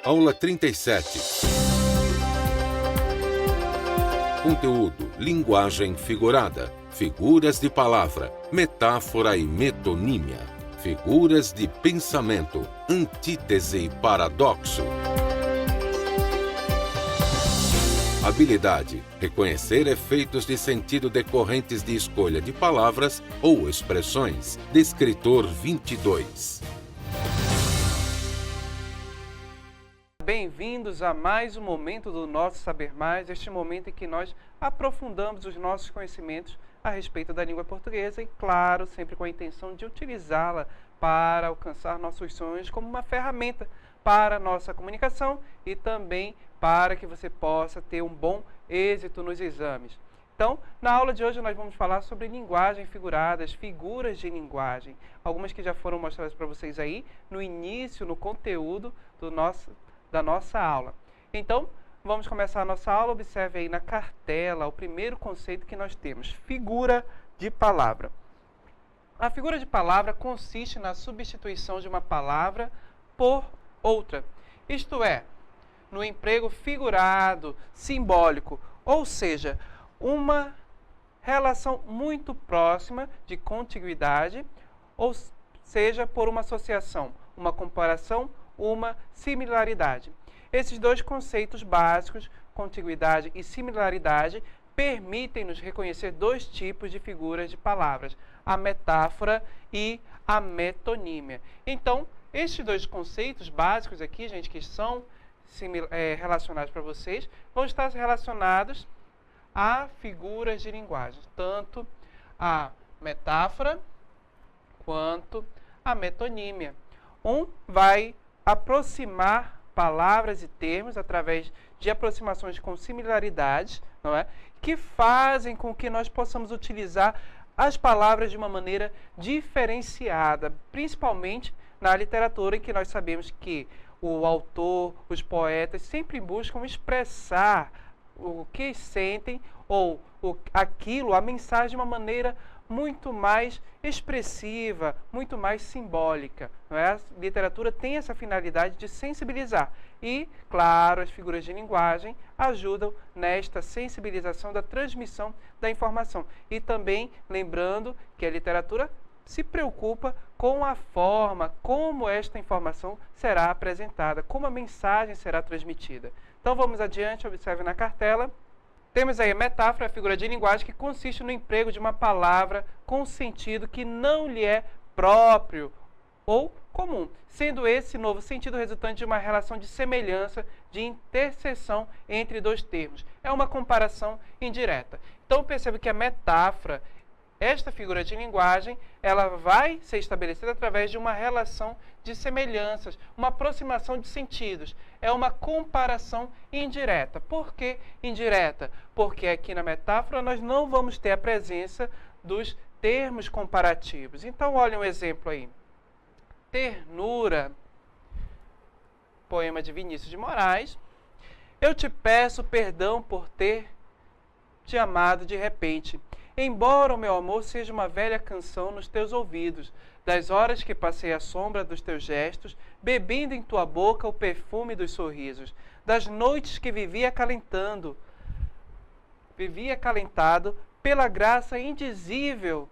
Aula 37. Conteúdo: linguagem figurada, figuras de palavra, metáfora e metonímia, figuras de pensamento, antítese e paradoxo. Habilidade: reconhecer efeitos de sentido decorrentes de escolha de palavras ou expressões. Descritor 22. Bem-vindos a mais um momento do nosso Saber Mais, este momento em que nós aprofundamos os nossos conhecimentos a respeito da língua portuguesa e, claro, sempre com a intenção de utilizá-la para alcançar nossos sonhos como uma ferramenta para a nossa comunicação e também para que você possa ter um bom êxito nos exames. Então, na aula de hoje nós vamos falar sobre linguagem figurada, as figuras de linguagem, algumas que já foram mostradas para vocês aí no início, no conteúdo da nossa aula. Então, vamos começar a nossa aula. Observe aí na cartela o primeiro conceito que nós temos, figura de palavra. A figura de palavra consiste na substituição de uma palavra por outra, isto é, no emprego figurado, simbólico, ou seja, uma relação muito próxima de contiguidade, ou seja, por uma associação, uma comparação, uma similaridade. Esses dois conceitos básicos, contiguidade e similaridade, permitem-nos reconhecer dois tipos de figuras de palavras, a metáfora e a metonímia. Então, estes dois conceitos básicos aqui, gente, que são relacionados para vocês, vão estar relacionados a figuras de linguagem, tanto a metáfora quanto a metonímia. Um vai aproximar palavras e termos através de aproximações com similaridades, não é? Que fazem com que nós possamos utilizar as palavras de uma maneira diferenciada, principalmente na literatura, em que nós sabemos que o autor, os poetas sempre buscam expressar o que sentem ou aquilo, a mensagem de uma maneira muito mais expressiva, muito mais simbólica. Não é? A literatura tem essa finalidade de sensibilizar. E, claro, as figuras de linguagem ajudam nesta sensibilização da transmissão da informação. E também, lembrando que a literatura se preocupa com a forma como esta informação será apresentada, como a mensagem será transmitida. Então, vamos adiante, observe na cartela. Temos aí a metáfora, a figura de linguagem, que consiste no emprego de uma palavra com sentido que não lhe é próprio ou comum, sendo esse novo sentido resultante de uma relação de semelhança, de interseção entre dois termos. É uma comparação indireta. Então, perceba que a metáfora, esta figura de linguagem, ela vai ser estabelecida através de uma relação de semelhanças, uma aproximação de sentidos. É uma comparação indireta. Por que indireta? Porque aqui na metáfora nós não vamos ter a presença dos termos comparativos. Então, olha um exemplo aí. Ternura, poema de Vinícius de Moraes. Eu te peço perdão por ter te amado de repente. Embora o meu amor seja uma velha canção nos teus ouvidos, das horas que passei à sombra dos teus gestos, bebendo em tua boca o perfume dos sorrisos, das noites que vivia acalentado pela graça indizível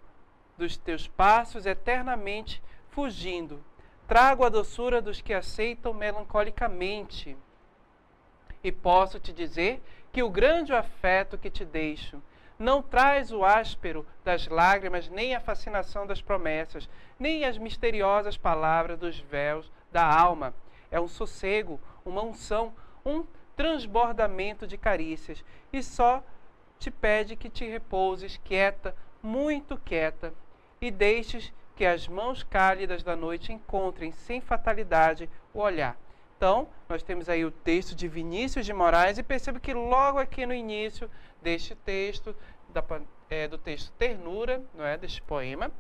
dos teus passos eternamente fugindo. Trago a doçura dos que aceitam melancolicamente. E posso te dizer que o grande afeto que te deixo não traz o áspero das lágrimas, nem a fascinação das promessas, nem as misteriosas palavras dos véus da alma. É um sossego, uma unção, um transbordamento de carícias, e só te pede que te repouses quieta, muito quieta, e deixes que as mãos cálidas da noite encontrem sem fatalidade o olhar. Então, nós temos aí o texto de Vinícius de Moraes e perceba que logo aqui no início deste texto, do texto Ternura, não é, deste poema,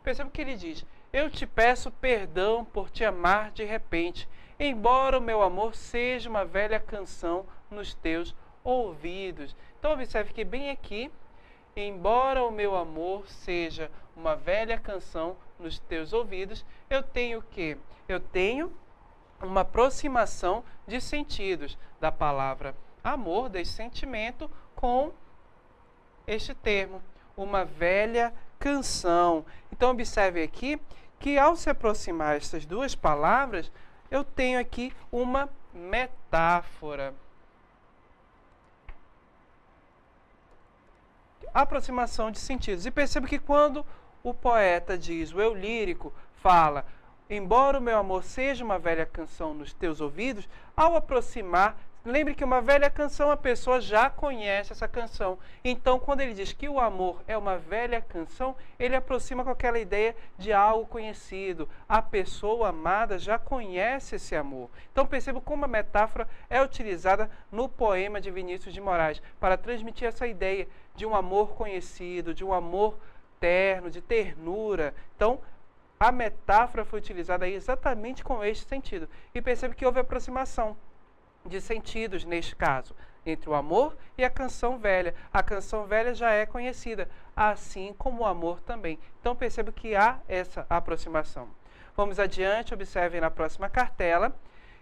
perceba que ele diz: eu te peço perdão por te amar de repente, embora o meu amor seja uma velha canção nos teus ouvidos. Então, observe que bem aqui, embora o meu amor seja uma velha canção nos teus ouvidos, eu tenho o quê? Eu tenho uma aproximação de sentidos da palavra amor, desse sentimento, com este termo, uma velha canção. Então, observe aqui que ao se aproximar essas duas palavras, eu tenho aqui uma metáfora. Aproximação de sentidos. E perceba que quando o poeta diz, o eu lírico fala, embora o meu amor seja uma velha canção nos teus ouvidos, ao aproximar, lembre que uma velha canção, a pessoa já conhece essa canção. Então, quando ele diz que o amor é uma velha canção, ele aproxima com aquela ideia de algo conhecido. A pessoa amada já conhece esse amor. Então, perceba como a metáfora é utilizada no poema de Vinícius de Moraes para transmitir essa ideia de um amor conhecido, de um amor terno, de ternura. Então, a metáfora foi utilizada aí exatamente com este sentido. E percebe que houve aproximação de sentidos neste caso, entre o amor e a canção velha. A canção velha já é conhecida, assim como o amor também. Então perceba que há essa aproximação. Vamos adiante, observem na próxima cartela,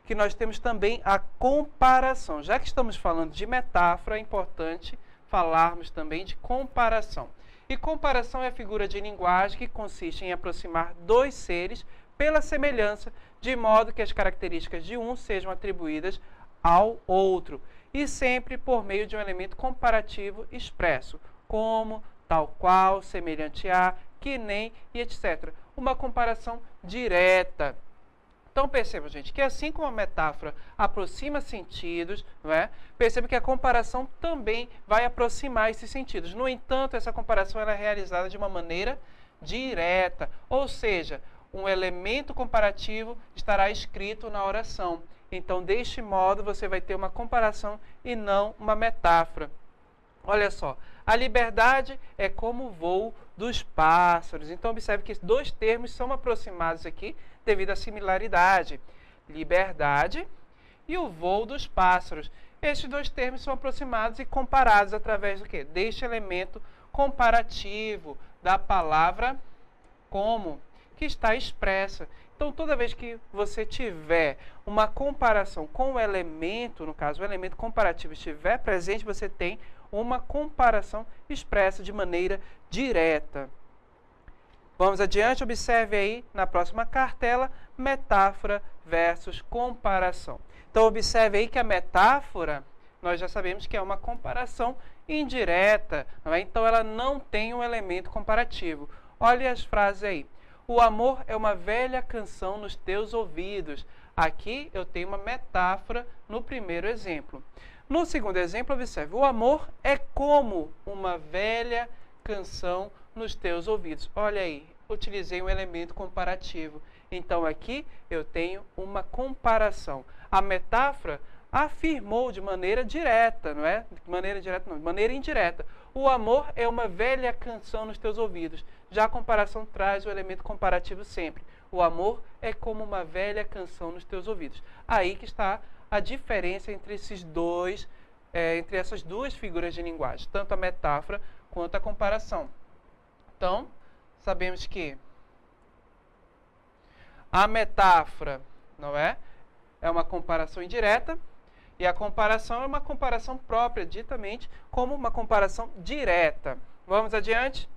que nós temos também a comparação. Já que estamos falando de metáfora, é importante falarmos também de comparação. E comparação é a figura de linguagem que consiste em aproximar dois seres pela semelhança, de modo que as características de um sejam atribuídas ao outro, e sempre por meio de um elemento comparativo expresso, como, tal qual, semelhante a, que nem e etc. Uma comparação direta. Então perceba, gente, que assim como a metáfora aproxima sentidos, não é? Perceba que a comparação também vai aproximar esses sentidos. No entanto, essa comparação ela é realizada de uma maneira direta, ou seja, um elemento comparativo estará escrito na oração. Então, deste modo, você vai ter uma comparação e não uma metáfora. Olha só, a liberdade é como o voo dos pássaros. Então, observe que dois termos são aproximados aqui devido à similaridade. Liberdade e o voo dos pássaros. Estes dois termos são aproximados e comparados através do quê? Deste elemento comparativo da palavra como, que está expressa. Então, toda vez que você tiver uma comparação com o elemento, no caso, o elemento comparativo estiver presente, você tem uma comparação expressa de maneira direta. Vamos adiante, observe aí na próxima cartela, metáfora versus comparação. Então, observe aí que a metáfora, nós já sabemos que é uma comparação indireta, não é? Então ela não tem um elemento comparativo. Olha as frases aí. O amor é uma velha canção nos teus ouvidos. Aqui eu tenho uma metáfora no primeiro exemplo. No segundo exemplo, observe. O amor é como uma velha canção nos teus ouvidos. Olha aí, utilizei um elemento comparativo. Então aqui eu tenho uma comparação. A metáfora afirmou de maneira direta, não é? De maneira direta não, de maneira indireta. O amor é uma velha canção nos teus ouvidos. Já a comparação traz o elemento comparativo sempre. O amor é como uma velha canção nos teus ouvidos. Aí que está a diferença entre esses dois, entre essas duas figuras de linguagem, tanto a metáfora quanto a comparação. Então, sabemos que a metáfora, não é? É uma comparação indireta, e a comparação é uma comparação própria, ditamente, como uma comparação direta. Vamos adiante?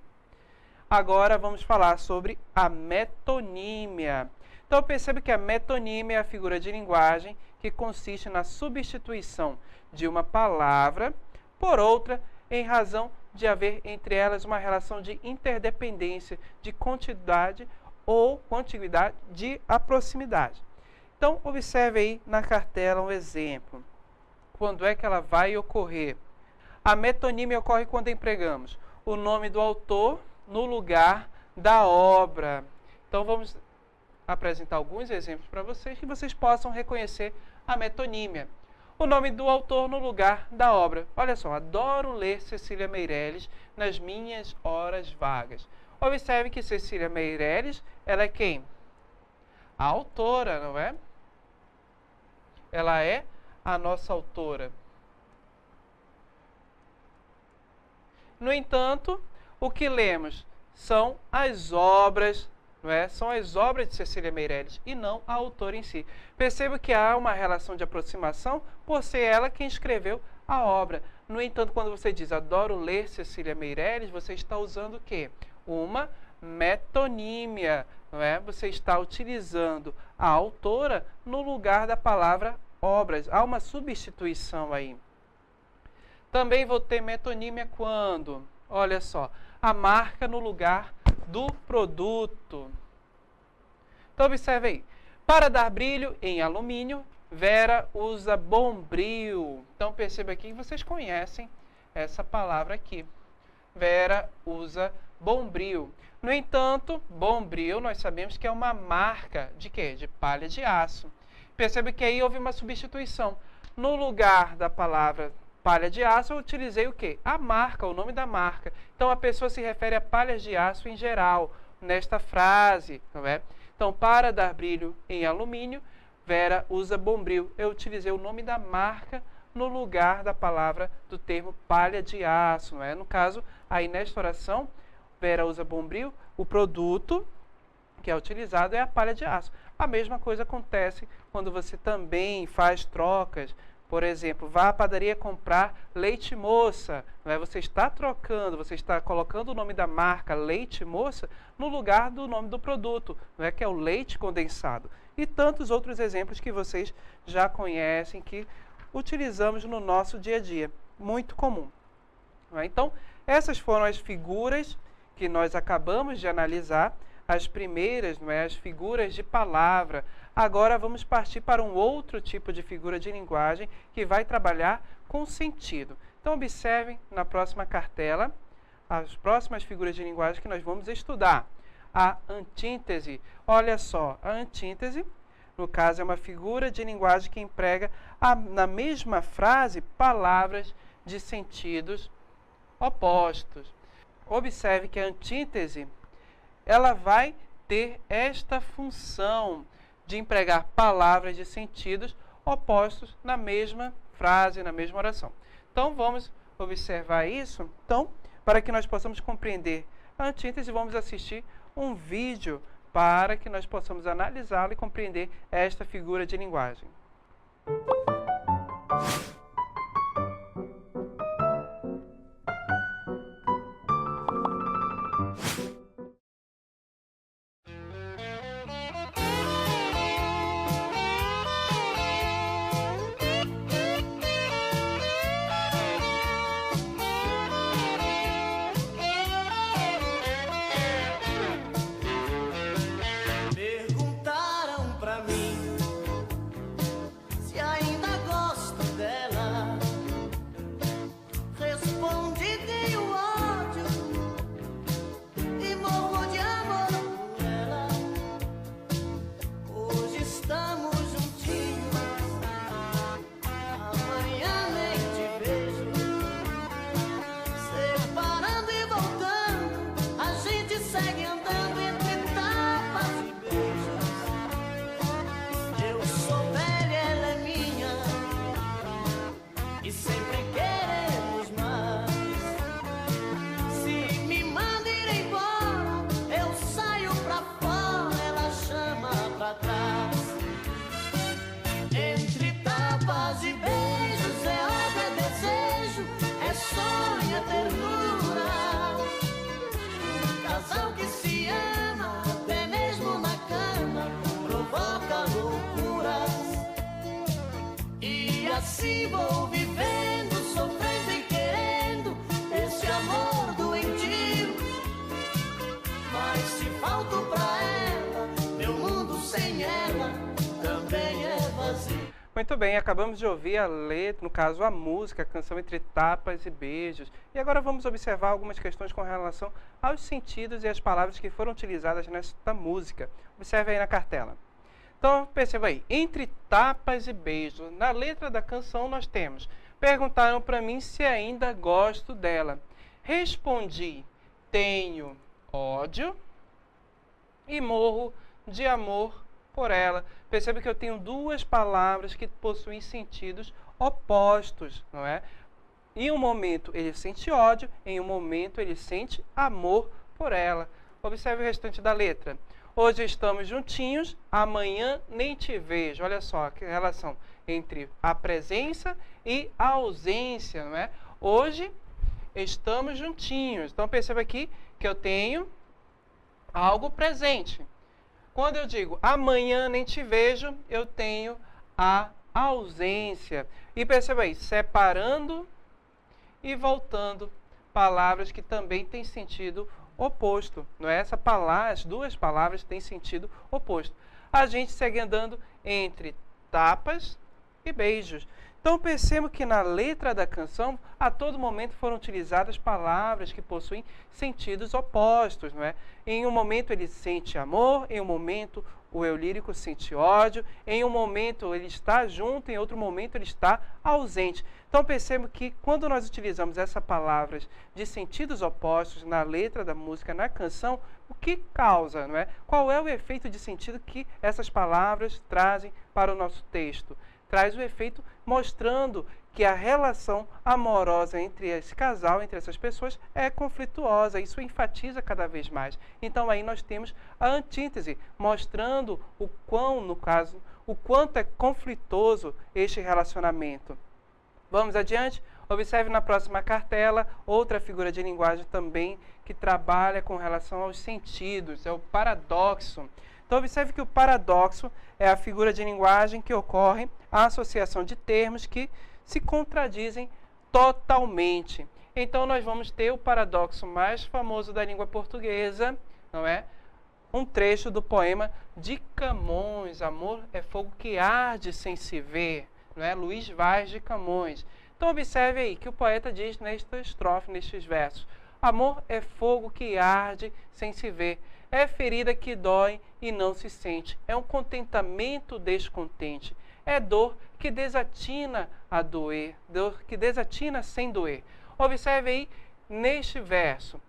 Agora vamos falar sobre a metonímia. Então perceba que a metonímia é a figura de linguagem que consiste na substituição de uma palavra por outra em razão de haver entre elas uma relação de interdependência, de continuidade ou contiguidade, de proximidade. Então observe aí na cartela um exemplo. Quando é que ela vai ocorrer? A metonímia ocorre quando empregamos o nome do autor no lugar da obra. Então vamos apresentar alguns exemplos para vocês que vocês possam reconhecer a metonímia. O nome do autor no lugar da obra. Olha só, adoro ler Cecília Meirelles nas minhas horas vagas. Observe que Cecília Meirelles, ela é quem? A autora, não é? Ela é a nossa autora. No entanto, o que lemos são as obras não é? São as obras de Cecília Meirelles e não a autora em si. Perceba que há uma relação de aproximação por ser ela quem escreveu a obra. No entanto, quando você diz adoro ler Cecília Meirelles, você está usando o quê? Uma metonímia, não é? Você está utilizando a autora no lugar da palavra obras. Há uma substituição aí. Também vou ter metonímia quando, olha só, a marca no lugar do produto. Então, observe aí. Para dar brilho em alumínio, Vera usa bombril. Então, perceba aqui que vocês conhecem essa palavra aqui. Vera usa bombril. No entanto, bombril nós sabemos que é uma marca de quê? De palha de aço. Perceba que aí houve uma substituição. No lugar da palavra palha de aço, eu utilizei o quê? A marca, o nome da marca. Então, a pessoa se refere a palhas de aço em geral, nesta frase, não é? Então, para dar brilho em alumínio, Vera usa bombril. Eu utilizei o nome da marca no lugar da palavra do termo palha de aço, não é? No caso, aí nesta oração, Vera usa bombril, o produto que é utilizado é a palha de aço. A mesma coisa acontece quando você também faz trocas. Por exemplo, vá à padaria comprar leite moça. Não é? Você está trocando, você está colocando o nome da marca leite moça no lugar do nome do produto, não é? Que é o leite condensado. E tantos outros exemplos que vocês já conhecem, que utilizamos no nosso dia a dia. Muito comum. Não é? Então, essas foram as figuras que nós acabamos de analisar. As primeiras, não é? As figuras de palavra. Agora vamos partir para um outro tipo de figura de linguagem que vai trabalhar com sentido. Então observem na próxima cartela as próximas figuras de linguagem que nós vamos estudar. A antíntese. Olha só, a antíntese, no caso, é uma figura de linguagem que emprega na mesma frase palavras de sentidos opostos. Observe que a antíntese ela vai ter esta função de empregar palavras de sentidos opostos na mesma frase, na mesma oração. Então, vamos observar isso. Então, para que nós possamos compreender a antíntese, vamos assistir um vídeo para que nós possamos analisá-lo e compreender esta figura de linguagem. Assim vou vivendo, sofrendo e querendo esse amor doentio. Mas se falto pra ela, meu mundo sem ela também é vazio. Muito bem, acabamos de ouvir a letra, no caso a música, a canção Entre Tapas e Beijos. E agora vamos observar algumas questões com relação aos sentidos e as palavras que foram utilizadas nesta música. Observe aí na cartela. Então, perceba aí, entre tapas e beijos. Na letra da canção nós temos, perguntaram para mim se ainda gosto dela. Respondi, tenho ódio e morro de amor por ela. Perceba que eu tenho duas palavras que possuem sentidos opostos, não é? Em um momento ele sente ódio, em um momento ele sente amor por ela. Observe o restante da letra. Hoje estamos juntinhos, amanhã nem te vejo. Olha só que relação entre a presença e a ausência, não é? Hoje estamos juntinhos. Então perceba aqui que eu tenho algo presente. Quando eu digo amanhã nem te vejo, eu tenho a ausência. E perceba aí, separando e voltando, palavras que também têm sentido oposto, não é? As duas palavras têm sentido oposto. A gente segue andando entre tapas e beijos. Então percebo que na letra da canção, a todo momento foram utilizadas palavras que possuem sentidos opostos, não é? Em um momento ele sente amor, em um momento o eu lírico sente ódio, em um momento ele está junto, em outro momento ele está ausente. Então percebo que quando nós utilizamos essas palavras de sentidos opostos na letra da música, na canção, o que causa, não é? Qual é o efeito de sentido que essas palavras trazem para o nosso texto? Traz o efeito mostrando que a relação amorosa entre esse casal, entre essas pessoas, é conflituosa. Isso enfatiza cada vez mais. Então aí nós temos a antítese, mostrando o quanto é conflitoso este relacionamento. Vamos adiante? Observe na próxima cartela outra figura de linguagem também que trabalha com relação aos sentidos, é o paradoxo. Então, observe que o paradoxo é a figura de linguagem que ocorre a associação de termos que se contradizem totalmente. Então, nós vamos ter o paradoxo mais famoso da língua portuguesa, não é? Um trecho do poema de Camões, Amor é fogo que arde sem se ver, não é? Luís Vaz de Camões. Então, observe aí que o poeta diz nesta estrofe, nestes versos: amor é fogo que arde sem se ver, é ferida que dói e não se sente, é um contentamento descontente, é dor que desatina a doer, dor que desatina sem doer. Observe aí neste verso,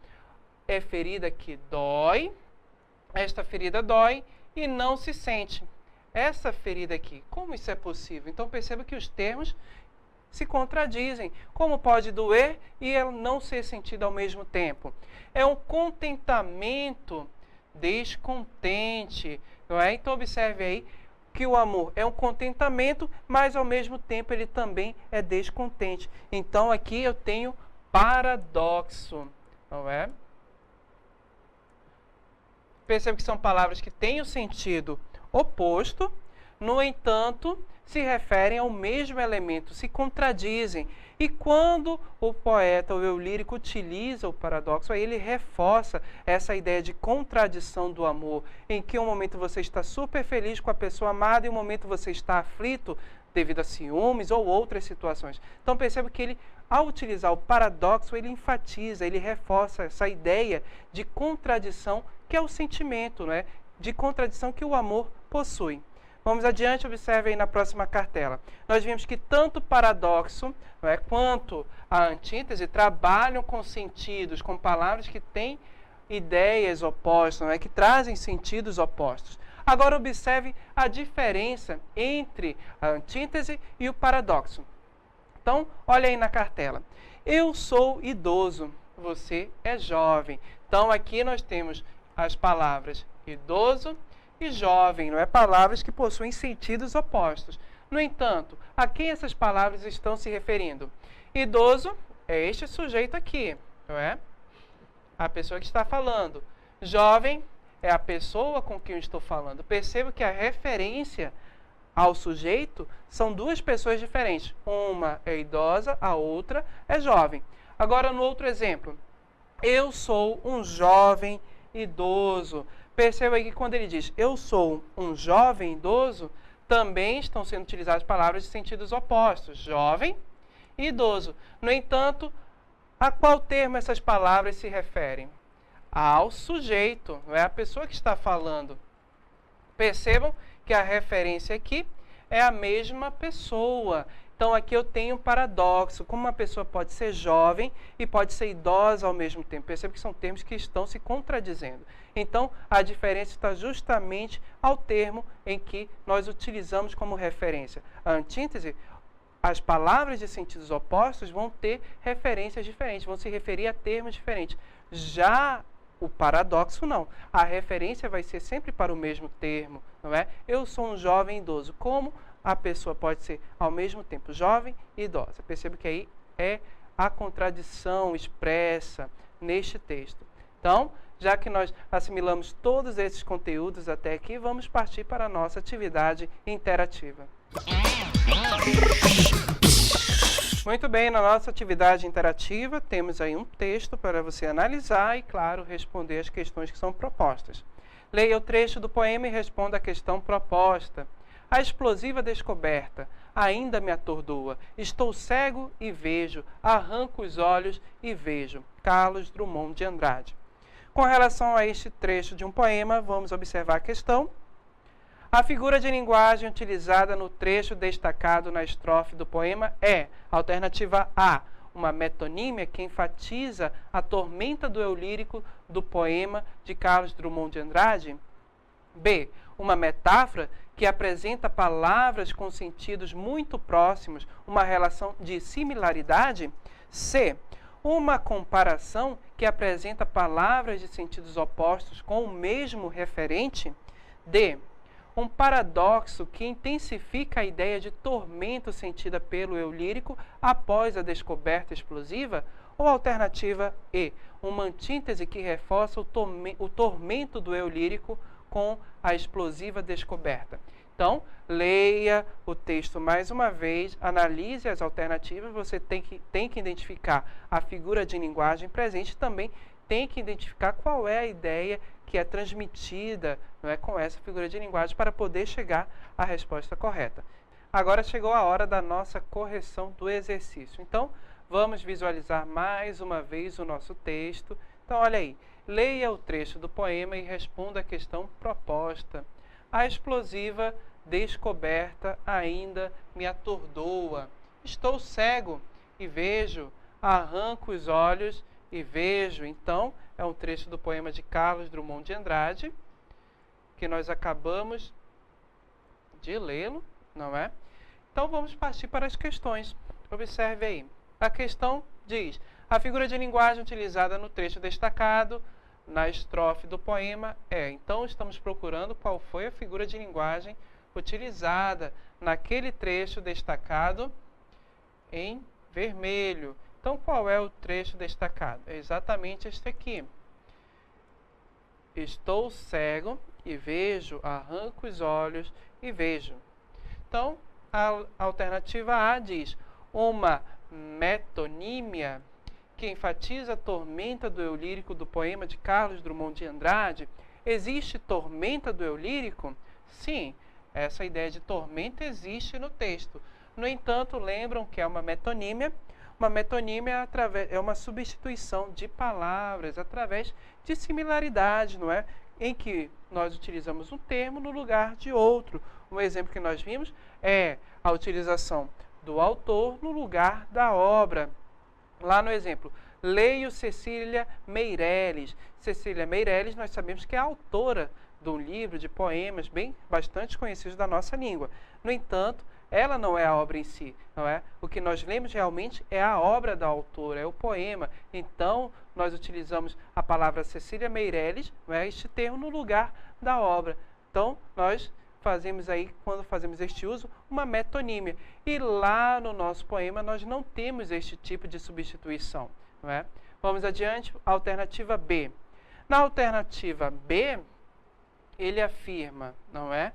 é ferida que dói, esta ferida dói e não se sente. Essa ferida aqui, como isso é possível? Então perceba que os termos se contradizem. Como pode doer e ela não ser sentida ao mesmo tempo? É um contentamento descontente, não é? Então observe aí que o amor é um contentamento, mas ao mesmo tempo ele também é descontente. Então aqui eu tenho paradoxo, não é? Percebe que são palavras que têm o sentido oposto, no entanto, se referem ao mesmo elemento, se contradizem. E quando o poeta, o eu lírico, utiliza o paradoxo, aí ele reforça essa ideia de contradição do amor, em que um momento você está super feliz com a pessoa amada e um momento você está aflito devido a ciúmes ou outras situações. Então perceba que ele, ao utilizar o paradoxo, ele enfatiza, ele reforça essa ideia de contradição que é o sentimento, não é? De contradição que o amor possui. Vamos adiante, observe aí na próxima cartela. Nós vimos que tanto o paradoxo, não é, quanto a antítese trabalham com sentidos, com palavras que têm ideias opostas, não é, que trazem sentidos opostos. Agora observe a diferença entre a antítese e o paradoxo. Então, olha aí na cartela. Eu sou idoso, você é jovem. Então, aqui nós temos as palavras idoso e jovem, não é? Palavras que possuem sentidos opostos. No entanto, a quem essas palavras estão se referindo? Idoso é este sujeito aqui, não é? A pessoa que está falando. Jovem é a pessoa com quem eu estou falando. Perceba que a referência ao sujeito são duas pessoas diferentes. Uma é idosa, a outra é jovem. Agora, no outro exemplo, eu sou um jovem idoso. Perceba aí que quando ele diz eu sou um jovem idoso, também estão sendo utilizadas palavras de sentidos opostos, jovem e idoso. No entanto, a qual termo essas palavras se referem? Ao sujeito, não é a pessoa que está falando. Percebam que a referência aqui é a mesma pessoa. Então aqui eu tenho um paradoxo, como uma pessoa pode ser jovem e pode ser idosa ao mesmo tempo. Perceba que são termos que estão se contradizendo. Então a diferença está justamente ao termo em que nós utilizamos como referência. A antítese, as palavras de sentidos opostos vão ter referências diferentes, vão se referir a termos diferentes. Já o paradoxo não. A referência vai ser sempre para o mesmo termo, não é? Eu sou um jovem idoso. Como a pessoa pode ser ao mesmo tempo jovem e idosa? Perceba que aí é a contradição expressa neste texto. Então, já que nós assimilamos todos esses conteúdos até aqui, vamos partir para a nossa atividade interativa. Muito bem, na nossa atividade interativa, temos aí um texto para você analisar e, claro, responder as questões que são propostas. Leia o trecho do poema e responda a questão proposta. A explosiva descoberta ainda me atordoa. Estou cego e vejo, arranco os olhos e vejo. Carlos Drummond de Andrade. Com relação a este trecho de um poema, vamos observar a questão. A figura de linguagem utilizada no trecho destacado na estrofe do poema é, alternativa A, uma metonímia que enfatiza a tormenta do eu lírico do poema de Carlos Drummond de Andrade? B, uma metáfora que apresenta palavras com sentidos muito próximos, uma relação de similaridade? C, uma comparação que apresenta palavras de sentidos opostos com o mesmo referente? D, um paradoxo que intensifica a ideia de tormento sentida pelo eu lírico após a descoberta explosiva? Ou alternativa E, uma antítese que reforça o tormento do eu lírico com a explosiva descoberta? Então, leia o texto mais uma vez, analise as alternativas, você tem que identificar a figura de linguagem presente, também tem que identificar qual é a ideia que é transmitida, não é, com essa figura de linguagem para poder chegar à resposta correta. Agora chegou a hora da nossa correção do exercício. Então, vamos visualizar mais uma vez o nosso texto. Então, olha aí, leia o trecho do poema e responda a questão proposta. A explosiva descoberta ainda me atordoa. Estou cego e vejo, arranco os olhos e vejo. Então, é um trecho do poema de Carlos Drummond de Andrade, que nós acabamos de lê-lo, não é? Então, vamos partir para as questões. Observe aí. A questão diz, a figura de linguagem utilizada no trecho destacado na estrofe do poema é. Então, estamos procurando qual foi a figura de linguagem utilizada naquele trecho destacado em vermelho. Então, qual é o trecho destacado? É exatamente este aqui. Estou cego e vejo, arranco os olhos e vejo. Então, a alternativa A diz, uma metonímia que enfatiza a tormenta do eu lírico do poema de Carlos Drummond de Andrade. Existe tormenta do eu lírico? Sim, essa ideia de tormenta existe no texto. No entanto, lembram que é uma metonímia. Uma metonímia é uma substituição de palavras através de similaridade, não é? Em que nós utilizamos um termo no lugar de outro. Um exemplo que nós vimos é a utilização do autor no lugar da obra. Lá no exemplo, leio Cecília Meirelles. Cecília Meirelles, nós sabemos que é a autora de um livro de poemas bastante conhecidos da nossa língua. No entanto, ela não é a obra em si, não é? O que nós lemos realmente é a obra da autora, é o poema. Então, nós utilizamos a palavra Cecília Meirelles, não é, este termo no lugar da obra. Então, nós fazemos aí, quando fazemos este uso, uma metonímia. E lá no nosso poema nós não temos este tipo de substituição, não é? Vamos adiante, alternativa B. Na alternativa B, ele afirma, não é?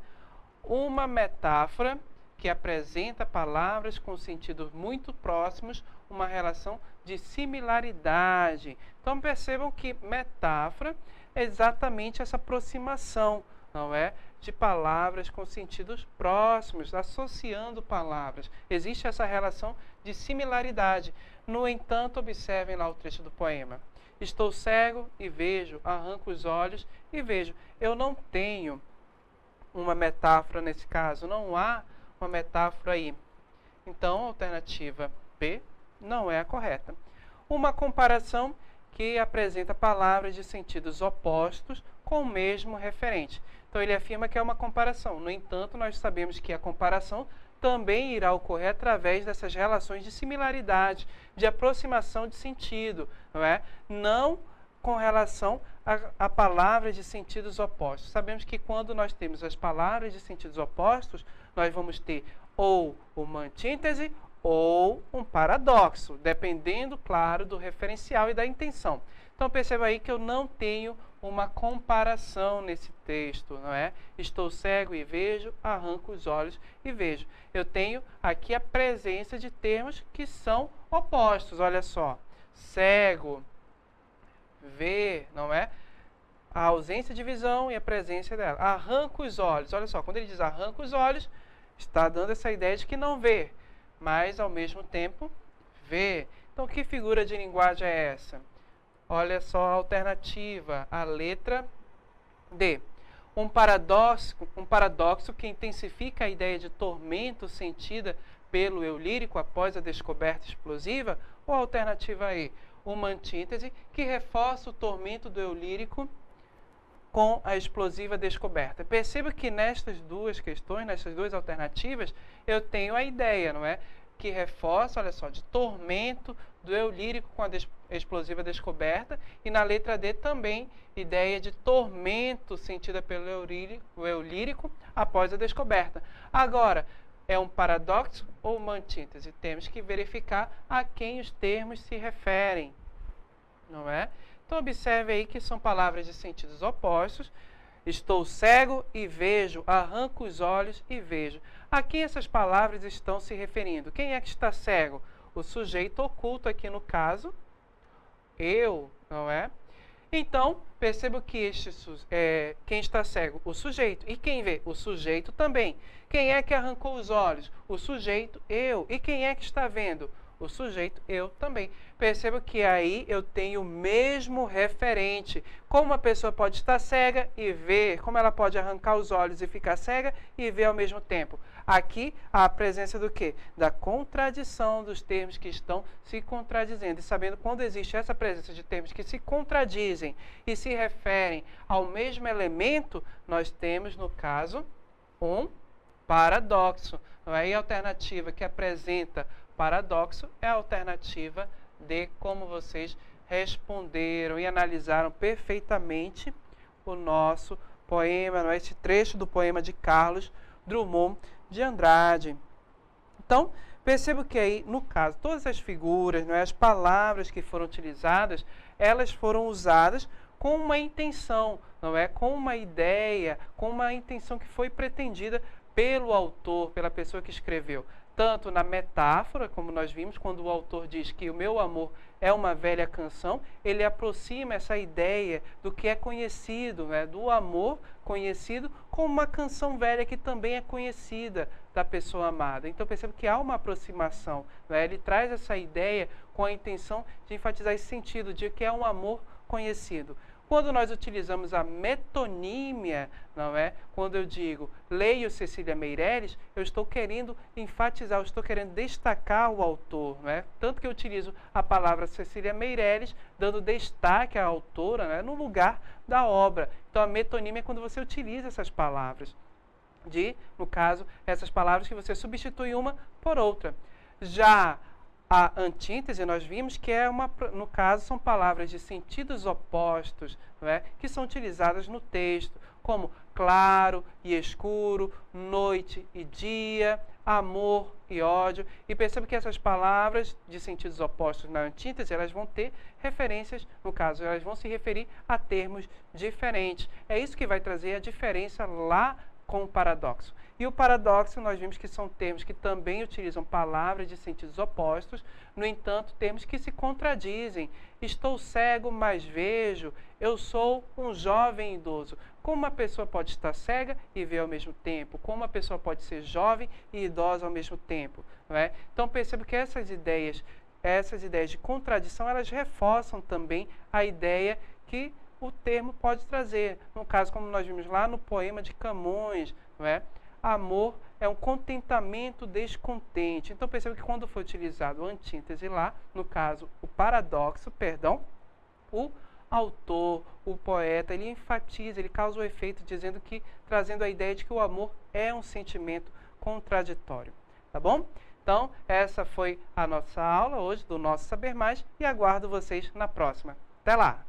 Uma metáfora que apresenta palavras com sentidos muito próximos, uma relação de similaridade. Então percebam que metáfora é exatamente essa aproximação, não é? De palavras com sentidos próximos, associando palavras. Existe essa relação de similaridade. No entanto, observem lá o trecho do poema. Estou cego e vejo, arranco os olhos e vejo. Eu não tenho uma metáfora nesse caso, não há uma metáfora aí. Então, a alternativa B não é a correta. Uma comparação que apresenta palavras de sentidos opostos com o mesmo referente. Então, ele afirma que é uma comparação. No entanto, nós sabemos que a comparação também irá ocorrer através dessas relações de similaridade, de aproximação de sentido, não é? Não com relação a palavras de sentidos opostos. Sabemos que quando nós temos as palavras de sentidos opostos, nós vamos ter ou uma antítese ou um paradoxo, dependendo, claro, do referencial e da intenção. Então, perceba aí que eu não tenho uma comparação nesse texto, não é? Estou cego e vejo, arranco os olhos e vejo. Eu tenho aqui a presença de termos que são opostos, olha só. Cego, ver, não é? A ausência de visão e a presença dela. Arranca os olhos. Olha só, quando ele diz arranca os olhos, está dando essa ideia de que não vê, mas ao mesmo tempo vê. Então, que figura de linguagem é essa? Olha só a alternativa, a letra D. Um paradoxo que intensifica a ideia de tormento sentida pelo eu lírico após a descoberta explosiva, ou a alternativa E? Uma antítese que reforça o tormento do eu lírico com a explosiva descoberta. Perceba que nestas duas questões, nessas duas alternativas, eu tenho a ideia, não é? Que reforça, olha só, de tormento do eu lírico com a explosiva descoberta, e na letra D também ideia de tormento sentida pelo eu lírico após a descoberta. Agora, é um paradoxo ou uma antítese? Temos que verificar a quem os termos se referem, não é? Então, observe aí que são palavras de sentidos opostos. Estou cego e vejo, arranco os olhos e vejo. A quem essas palavras estão se referindo? Quem é que está cego? O sujeito oculto aqui no caso, eu, não é? Então, perceba que quem está cego? O sujeito. E quem vê? O sujeito também. Quem é que arrancou os olhos? O sujeito, eu. E quem é que está vendo? O sujeito, eu também. Perceba que aí eu tenho o mesmo referente. Como a pessoa pode estar cega e ver, como ela pode arrancar os olhos e ficar cega e ver ao mesmo tempo. Aqui, há a presença do quê? Da contradição dos termos que estão se contradizendo. E sabendo quando existe essa presença de termos que se contradizem e se referem ao mesmo elemento, nós temos, no caso, um paradoxo. Não é? E a alternativa que apresenta paradoxo é a alternativa D, como vocês responderam e analisaram perfeitamente o nosso poema, não é? Esse trecho do poema de Carlos Drummond de Andrade. Então, percebo que aí, no caso, todas as figuras, não é? As palavras que foram utilizadas, elas foram usadas com uma intenção, não é? Com uma ideia, com uma intenção que foi pretendida pelo autor, pela pessoa que escreveu. Tanto na metáfora, como nós vimos, quando o autor diz que o meu amor é uma velha canção, ele aproxima essa ideia do que é conhecido, né? Do amor conhecido, com uma canção velha que também é conhecida da pessoa amada. Então, percebo que há uma aproximação, né? Ele traz essa ideia com a intenção de enfatizar esse sentido de que é um amor conhecido. Quando nós utilizamos a metonímia, não é? Quando eu digo leio Cecília Meirelles, eu estou querendo enfatizar, eu estou querendo destacar o autor, não é? Tanto que eu utilizo a palavra Cecília Meirelles, dando destaque à autora, né? No lugar da obra. Então, a metonímia é quando você utiliza essas palavras. No caso, essas palavras que você substitui uma por outra. Já a antítese, nós vimos que no caso, são palavras de sentidos opostos, não é? Que são utilizadas no texto, como claro e escuro, noite e dia, amor e ódio. E perceba que essas palavras de sentidos opostos na antítese, elas vão ter referências, no caso, elas vão se referir a termos diferentes. É isso que vai trazer a diferença lá com o paradoxo. E o paradoxo, nós vimos que são termos que também utilizam palavras de sentidos opostos, no entanto, termos que se contradizem. Estou cego, mas vejo. Eu sou um jovem idoso. Como uma pessoa pode estar cega e ver ao mesmo tempo? Como uma pessoa pode ser jovem e idosa ao mesmo tempo? Não é? Então, percebo que essas ideias de contradição, elas reforçam também a ideia que o termo pode trazer. No caso, como nós vimos lá no poema de Camões, não é? Amor é um contentamento descontente. Então, perceba que quando foi utilizado a antítese lá, no caso, o paradoxo, o autor, o poeta, ele enfatiza, ele causa o efeito dizendo que, trazendo a ideia de que o amor é um sentimento contraditório. Tá bom? Então, essa foi a nossa aula hoje do Nosso Saber Mais e aguardo vocês na próxima. Até lá!